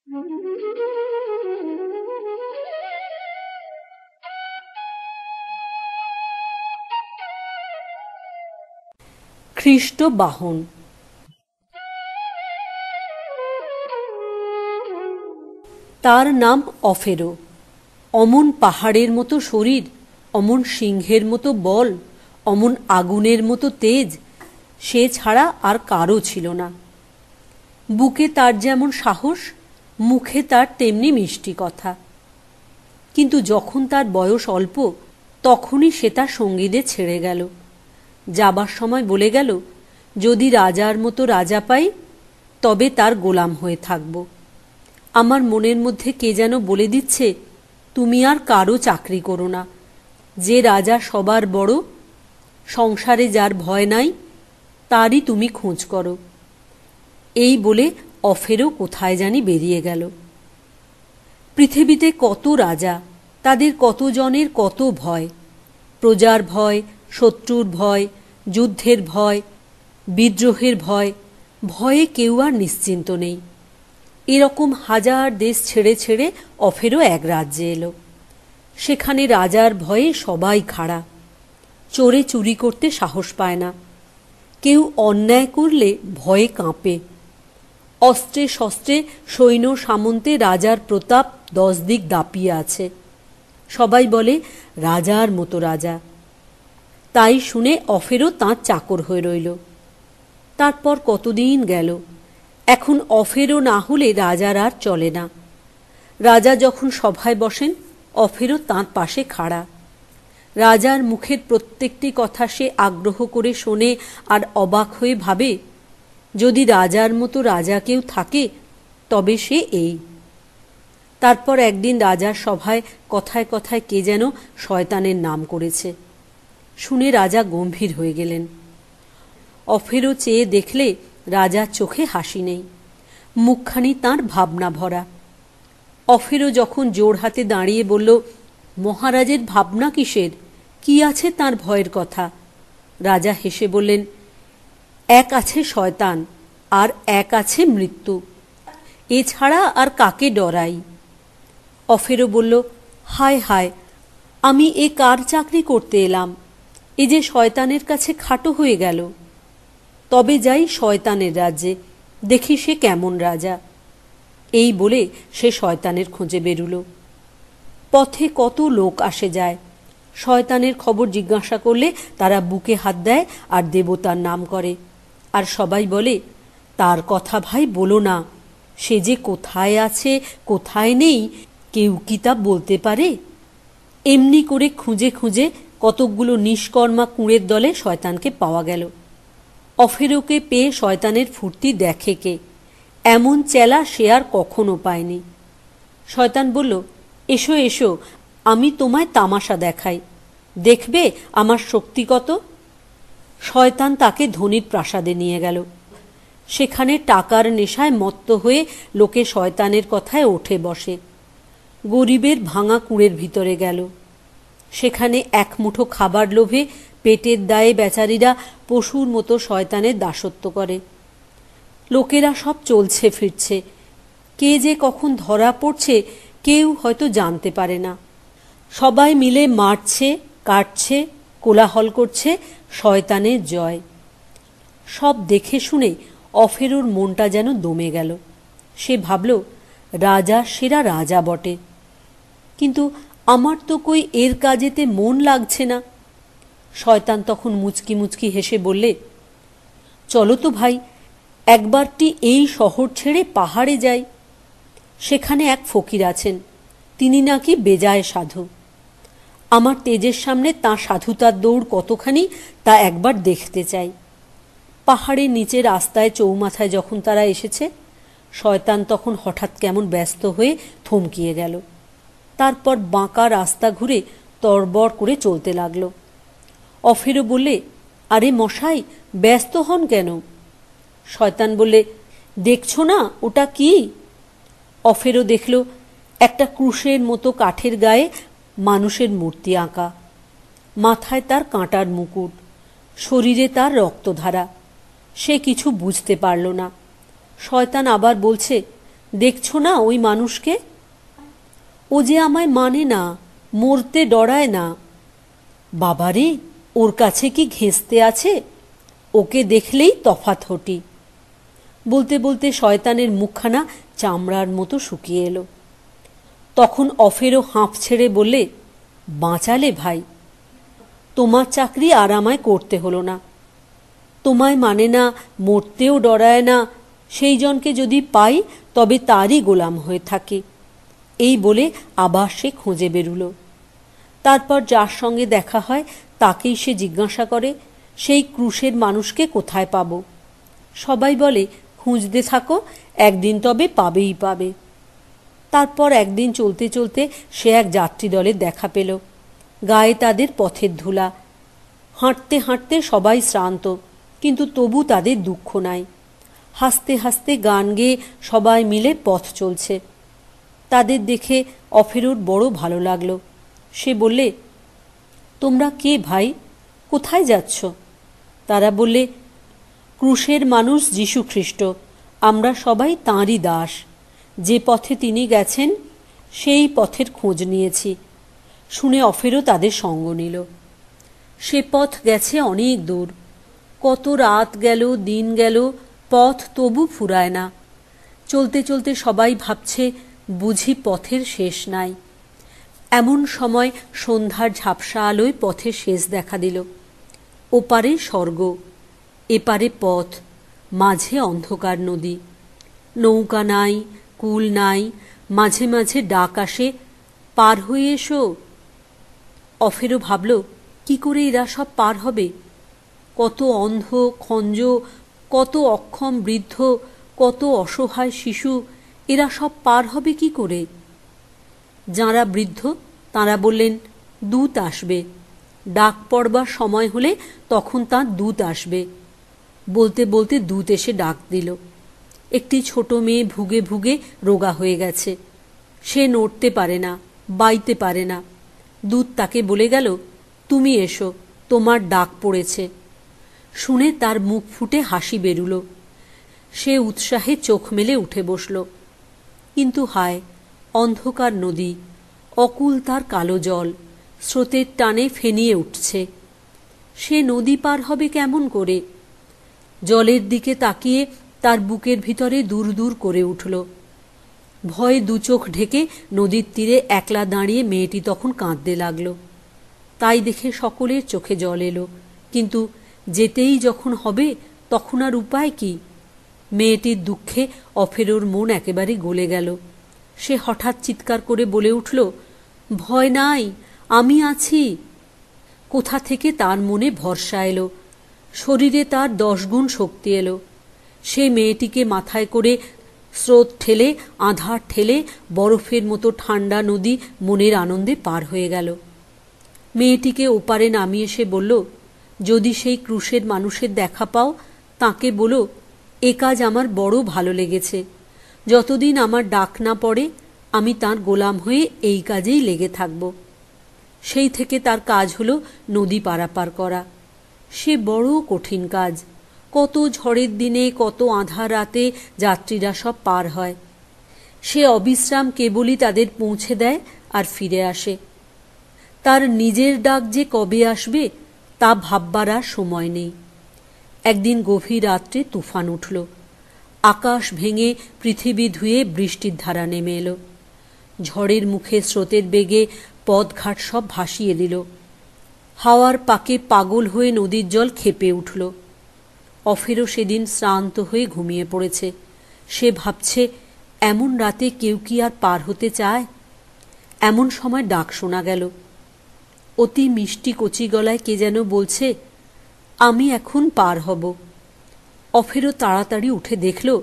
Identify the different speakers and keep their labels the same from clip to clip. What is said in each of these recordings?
Speaker 1: খ্রিস্ট বাহন। তার নাম অফেরো। অমন পাহাড়ের মতো শরীর, অমন সিংহের মতো বল, অমন আগুনের মতো তেজ সে ছাড়া আর কারও ছিল না। বুকে তার যেমন সাহস, মুখে তার তেমনি মিষ্টি কথা। কিন্তু যখন তার বয়স অল্প, তখনই সে তার সঙ্গীদের ছেড়ে গেল। যাবার সময় বলে গেল, যদি রাজার মতো রাজা পাই তবে তার গোলাম হয়ে থাকব। আমার মনের মধ্যে কে যেন বলে দিচ্ছে, তুমি আর কারো চাকরি করো না, যে রাজা সবার বড়, সংসারে যার ভয় নাই, তারই তুমি খোঁজ করো। এই বলে অফেরো কোথায় জানি বেরিয়ে গেল। পৃথিবীতে কত রাজা, তাদের কতজনের কত ভয়, প্রজার ভয়, শত্রুর ভয়, যুদ্ধের ভয়, বিদ্রোহের ভয়, ভয়ে কেউ আর নিশ্চিন্ত নেই। এরকম হাজার দেশ ছেড়ে ছেড়ে অফেরো এক রাজ্যে এলো। সেখানে রাজার ভয়ে সবাই খাড়া। চোরে চুরি করতে সাহস পায় না, কেউ অন্যায় করলে ভয়ে কাঁপে। অস্ত্রে শস্ত্রে সৈন্য সামন্তে রাজার প্রতাপ 10 দিক দাপিয়ে আছে। সবাই বলে রাজার মতো রাজা। তাই শুনে অফেরো তাঁর চাকর হয়ে রইল। তারপর কতদিন গেল, এখন অফেরো না হলে রাজার আর চলে না। রাজা যখন সভায় বসেন, অফেরো তাঁর পাশে খাড়া। রাজার মুখের প্রত্যেকটি কথা সে আগ্রহ করে শোনে আর অবাক হয়ে ভাবে, যদি রাজার মতো রাজা কেউ থাকে তবে সে এই। তারপর একদিন রাজার সভায় কথায় কথায় কে যেন শয়তানের নাম করেছে। শুনে রাজা গম্ভীর হয়ে গেলেন। অফেরো চেয়ে দেখলে রাজার চোখে হাসি নেই, মুখখানি তাঁর ভাবনা ভরা। অফেরো যখন জোর হাতে দাঁড়িয়ে বলল, মহারাজের ভাবনা কিসের, কি আছে তাঁর ভয়ের কথা? রাজা হেসে বললেন, এক আছে শয়তান আর এক আছে মৃত্যু, এছাড়া আর কাকে ডরাই? অফেরো বলল, হায় হায়, আমি এ কার চাকরি করতে এলাম? এ যে শয়তানের কাছে খাটো হয়ে গেল। তবে যাই শয়তানের রাজ্যে, দেখি সে কেমন রাজা। এই বলে সে শয়তানের খোঁজে বেরুল। পথে কত লোক আসে যায়। শয়তানের খবর জিজ্ঞাসা করলে তারা বুকে হাত দেয় আর দেবতার নাম করে। আর সবাই বলে, তার কথা ভাই বলো না, সে যে কোথায় আছে কোথায় নেই কেউ কি তা বলতে পারে? এমনি করে খুঁজে খুঁজে কতকগুলো নিষ্কর্মা কুঁড়ের দলে শয়তানকে পাওয়া গেল। অফেরোকে পেয়ে শয়তানের ফুর্তি দেখে কে? এমন চেলা সে আর কখনো পায়নি। শয়তান বলল, এসো এসো, আমি তোমায় তামাশা দেখাই, দেখবে আমার শক্তি কত। শয়তান তাকে ধনীর প্রাসাদে নিয়ে গেল। সেখানে টাকার নেশায় মত্ত হয়ে লোকে শয়তানের কথায় ওঠে বসে। গরিবের ভাঙা কুঁড়ের ভিতরে গেল। সেখানে এক মুঠো খাবার লোভে পেটের দায়ে বেচারীরা পশুর মতো শয়তানের দাসত্ব করে। লোকেরা সব চলছে ফিরছে, কে যে কখন ধরা পড়ছে কেউ হয়তো জানতে পারে না। সবাই মিলে মারছে, কাটছে, কোলাহল করছে, শয়তানের জয়। সব দেখে শুনে অফেরোর মনটা যেন দমে গেল। সে ভাবল, রাজা সেরা রাজা বটে, কিন্তু আমার তো কই এর কাজেতে মন লাগছে না। শয়তান তখন মুচকি মুচকি হেসে বললে, চলো তো ভাই, একবারটি এই শহর ছেড়ে পাহাড়ে যাই। সেখানে এক ফকির আছেন, তিনি নাকি বেজায় সাধু। আমার তেজের সামনে তাঁর সাধুতার দৌড় কতখানি তা একবার দেখতে চাই। পাহাড়ের নিচে রাস্তায় চৌমাথায় যখন তারা এসেছে, শয়তান তখন হঠাৎ কেমন ব্যস্ত হয়ে থমকিয়ে গেল। তারপর বাঁকা রাস্তা ঘুরে তড়বড় করে চলতে লাগল। অফেরো বললে, আরে মশাই, ব্যস্ত হন কেন? শয়তান বললে, দেখছো না ওটা কি? অফেরো দেখল একটা ক্রুশের মতো কাঠের গায়ে মানুষের মূর্তি আঁকা। মাথায় তার কাঁটার মুকুট, শরীরে তার রক্তধারা। সে কিছু বুঝতে পারল না। শয়তান আবার বলছে, দেখছো না ওই মানুষকে? ও যে আমায় মানে না, মরতে ডরায় না। বাবারে, ওর কাছে কি ঘেঁষতে আছে? ওকে দেখলেই তফাৎ-হটি। বলতে বলতে শয়তানের মুখখানা চামড়ার মতো শুকিয়ে এলো। তখন অফেরও হাঁপ ছেড়ে বললে, বাঁচালে ভাই, তোমার চাকরি আর আমায় করতে হলো না। তোমায় মানে না, মরতেও ডরায় না, সেই জনকে যদি পাই তবে তারই গোলাম হয়ে থাকে। এই বলে আবার সে খোঁজে বেরুল। তারপর যার সঙ্গে দেখা হয় তাকেই সে জিজ্ঞাসা করে, সেই ক্রুশের মানুষকে কোথায় পাব? সবাই বলে, খুঁজতে থাকো, একদিন তবে পাবেই পাবে। তারপর একদিন চলতে চলতে সে এক যাত্রী দলের দেখা পেল। গায়ে তাদের পথের ধুলা। হাঁটতে হাঁটতে সবাই শ্রান্ত, কিন্তু তবু তাদের দুঃখ নাই। হাসতে হাসতে গান গেয়ে সবাই মিলে পথ চলছে। তাদের দেখে অফেরোর বড় ভালো লাগলো। সে বললে, তোমরা কে ভাই? কোথায় যাচ্ছ? তারা বললে, ক্রুশের মানুষ যীশু খ্রিস্ট, আমরা সবাই তাঁরই দাস। যে পথে তিনি গেছেন সেই পথের খোঁজ নিয়েছি। শুনে অফেরও তাদের সঙ্গ নিল। সে পথ গেছে অনেক দূর। কত রাত গেল, দিন গেল, পথ তবু ফুরায় না। চলতে চলতে সবাই ভাবছে, বুঝি পথের শেষ নাই। এমন সময় সন্ধ্যার ঝাপসা আলোয় পথের শেষ দেখা দিল। ওপারে স্বর্গ, এপারে পথ, মাঝে অন্ধকার নদী। নৌকা নাই, কুল নাই, মাঝে মাঝে ডাক আসে, পার হয়ে এসো। অফেরও ভাবল, কি করে এরা সব পার হবে? কত অন্ধ, খঞ্জ, কত অক্ষম বৃদ্ধ, কত অসহায় শিশু, এরা সব পার হবে কি করে? যাঁরা বৃদ্ধ তাঁরা বললেন, দূত আসবে, ডাক পড়বার সময় হলে তখন তাঁর দূত আসবে। বলতে বলতে দূত এসে ডাক দিল। একটি ছোট মেয়ে ভুগে ভুগে রোগা হয়ে গেছে। সে নড়তে পারে না, বাইতে পারে না। দূত তাকে বলে গেল, তুমি এসো, তোমার ডাক পড়েছে। শুনে তার মুখ ফুটে হাসি বেরুল। সে উৎসাহে চোখ মেলে উঠে বসল। কিন্তু হায়, অন্ধকার নদী, অকুল তার কালো জল, স্রোতের টানে ফেনিয়ে উঠছে। সে নদী পার হবে কেমন করে? জলের দিকে তাকিয়ে তার বুকের ভিতরে দূর দূর করে উঠল। ভয়ে দু চোখ ঢেকে নদীর তীরে একলা দাঁড়িয়ে মেয়েটি তখন কাঁদতে লাগল। তাই দেখে সকলের চোখে জল এলো। কিন্তু যেতেই যখন হবে তখন আর উপায় কি? মেয়েটির দুঃখে অফেরোর মন একেবারে গলে গেল। সে হঠাৎ চিৎকার করে বলে উঠল, ভয় নাই, আমি আছি। কোথা থেকে তার মনে ভরসা এলো, শরীরে তার 10 গুণ শক্তি এলো। সে মেয়েটিকে মাথায় করে স্রোত ঠেলে, আঁধার ঠেলে বরফের মতো ঠান্ডা নদী মনের আনন্দে পার হয়ে গেল। মেয়েটিকে ওপারে নামিয়ে সে বলল, যদি সেই ক্রুশের মানুষের দেখা পাও তাকে বলো, এ কাজ আমার বড় ভালো লেগেছে। যতদিন আমার ডাক না পড়ে আমি তাঁর গোলাম হয়ে এই কাজেই লেগে থাকব। সেই থেকে তার কাজ হলো নদী পারাপার করা। সে বড় কঠিন কাজ। কত ঝড়ের দিনে, কত আঁধার রাতে যাত্রীরা সব পার হয়। সে অবিশ্রাম কেবলই তাদের পৌঁছে দেয় আর ফিরে আসে। তার নিজের ডাক যে কবে আসবে তা ভাববার আর সময় নেই। একদিন গভীর রাত্রে তুফান উঠল। আকাশ ভেঙে পৃথিবী ধুয়ে বৃষ্টির ধারা নেমে এলো। ঝড়ের মুখে স্রোতের বেগে পথঘাট সব ভাসিয়ে দিল। হাওয়ার পাকে পাগল হয়ে নদীর জল ক্ষেপে উঠল। অফেরও সেদিন শ্রান্ত হয়ে ঘুমিয়ে পড়েছে। সে ভাবছে, এমন রাতে কেউ কি আর পার হতে চায়? এমন সময় ডাক শোনা গেল। অতি মিষ্টি কচি গলায় কে যেন বলছে, আমি এখন পার হব। অফেরও তাড়াতাড়ি উঠে দেখল,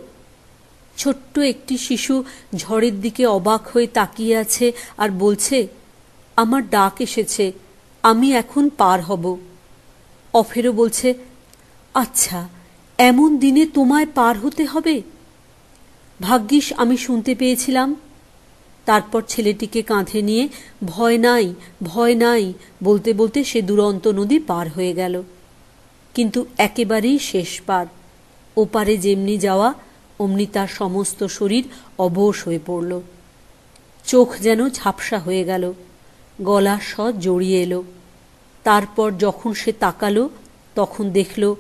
Speaker 1: ছোট্ট একটি শিশু ঝড়ের দিকে অবাক হয়ে তাকিয়ে আছে আর বলছে, আমার ডাক এসেছে, আমি এখন পার হব। অফেরও বলছে, আচ্ছা, এমন দিনে তোমায় পার হতে হবে? ভাগ্যিস আমি শুনতে পেয়েছিলাম। তারপর ছেলেটিকে কাঁধে নিয়ে ভয় নাই, ভয় নাই বলতে বলতে সে দুরন্ত নদী পার হয়ে গেল। কিন্তু একেবারেই শেষ পার। ওপারে যেমনি যাওয়া অমনি তার সমস্ত শরীর অবশ হয়ে পড়ল। চোখ যেন ঝাপসা হয়ে গেল, গলার স্বর জড়িয়ে এলো। তারপর যখন সে তাকালো তখন দেখল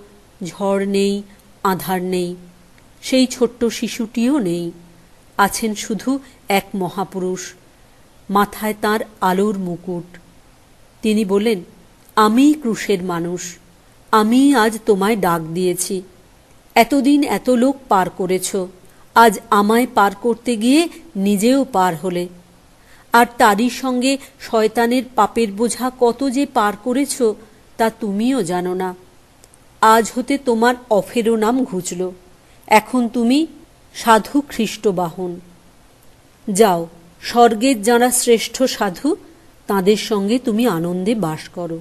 Speaker 1: ঝড় নেই, আঁধার নেই, সেই ছোট্ট শিশুটিও নেই। আছেন শুধু এক মহাপুরুষ, মাথায় তাঁর আলোর মুকুট। তিনি বললেন, আমিই ক্রুশের মানুষ, আমিই আজ তোমায় ডাক দিয়েছি। এতদিন এত লোক পার করেছ, আজ আমায় পার করতে গিয়ে নিজেও পার হলে। আর তারই সঙ্গে শয়তানের পাপের বোঝা কত যে পার করেছ তা তুমিও জানো না। আজ হতে তোমার অফেরও নাম ঘুচল। এখন তুমি সাধু খ্রিস্টবাহন। যাও, স্বর্গের যাঁরা শ্রেষ্ঠ সাধু তাঁদের সঙ্গে তুমি আনন্দে বাস করো।